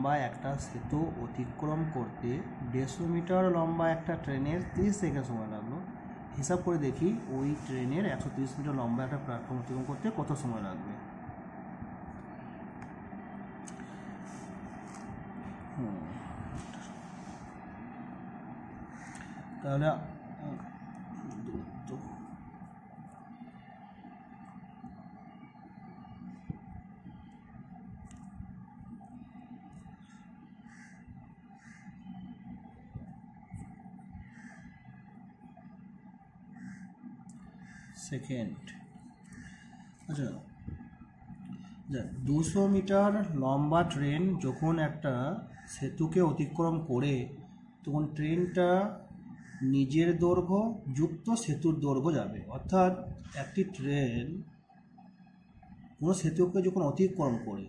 লম্বা একটা সেতু অতিক্রম করতে 150 মিটার লম্বা একটা ট্রেনের 30 সেকেন্ড সময় লাগলো। হিসাব করে দেখি ওই ট্রেনের 130 মিটার লম্বা একটা প্ল্যাটফর্ম অতিক্রম করতে কত সময় লাগবে। তাহলে সেকেন্ড, আচ্ছা 200 মিটার লম্বা ট্রেন যখন একটা সেতুকে অতিক্রম করে তখন ট্রেনটা নিজের দৈর্ঘ্য যুক্ত সেতুর দৈর্ঘ্য যাবে। অর্থাৎ একটি ট্রেন কোনো সেতুকে যখন অতিক্রম করে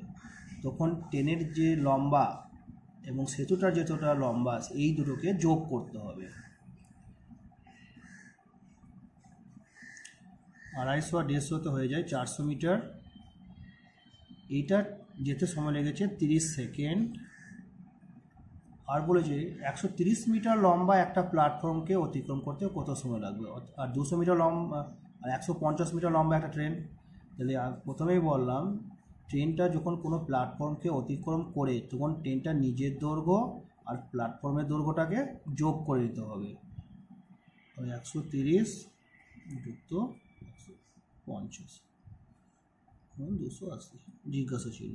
তখন ট্রেনের যে লম্বা এবং সেতুটার যতটা লম্বা এই দুটোকে যোগ করতে হবে। 250 আর 150 হয়ে যায় 400 মিটার। এইটা যেতে সময় লেগেছে 30 সেকেন্ড। আর বলেছে 130 মিটার লম্বা একটা প্ল্যাটফর্মকে অতিক্রম করতে কত সময় লাগবে। আর 200 মিটার লম্বা আর 150 মিটার লম্বা একটা ট্রেন। তাহলে প্রথমেই বললাম ট্রেনটা যখন কোনো প্ল্যাটফর্মকে অতিক্রম করে তখন ট্রেনটা নিজের দৈর্ঘ্য আর প্ল্যাটফর্মের দৈর্ঘ্যটাকে যোগ করে দিতে হবে। 130 যুক্ত 150 280 জিজ্ঞাসা ছিল।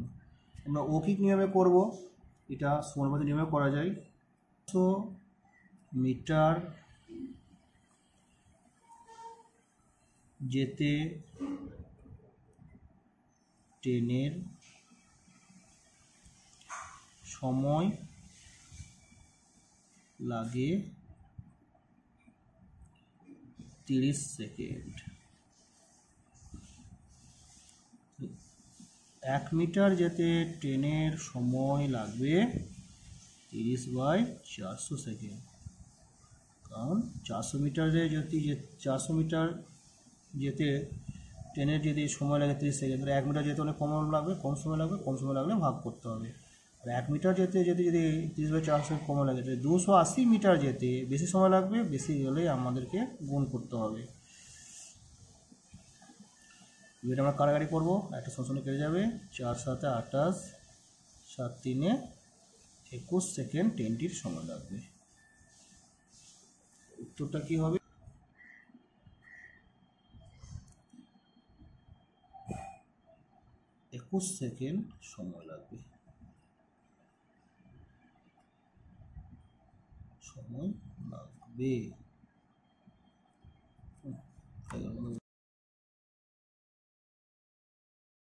আমরা অৌখিক নিয়মে করব, এটা সমানুপাতিক নিয়মে করা যায়। 100 মিটার যেতে ট্রেনের সময় লাগে 30 সেকেন্ড। 1 মিটার যেতে ট্রেনের সময় লাগবে 30/400 সেকেন্ড। কারণ 400 মিটারে যদি 400 মিটার যেতে ট্রেনের যদি সময় লাগে 30 সেকেন্ড, 1 মিটার যেতে অনেক কম লাগবে, কম সময় লাগলে ভাগ করতে হবে। আর 1 মিটার যেতে যদি 30/400 কম লাগে, 280 মিটার যেতে বেশি সময় লাগবে, বেশি হলে আমাদেরকে গুণ করতে হবে। এটা আমরা কারাগারি করবো, একটা শোষণে কেটে যাবে, 4 7 28, 7 3 21 সেকেন্ড ট্রেনটির সময় লাগবে। উত্তরটা কি হবে? 21 সেকেন্ড সময় লাগবে।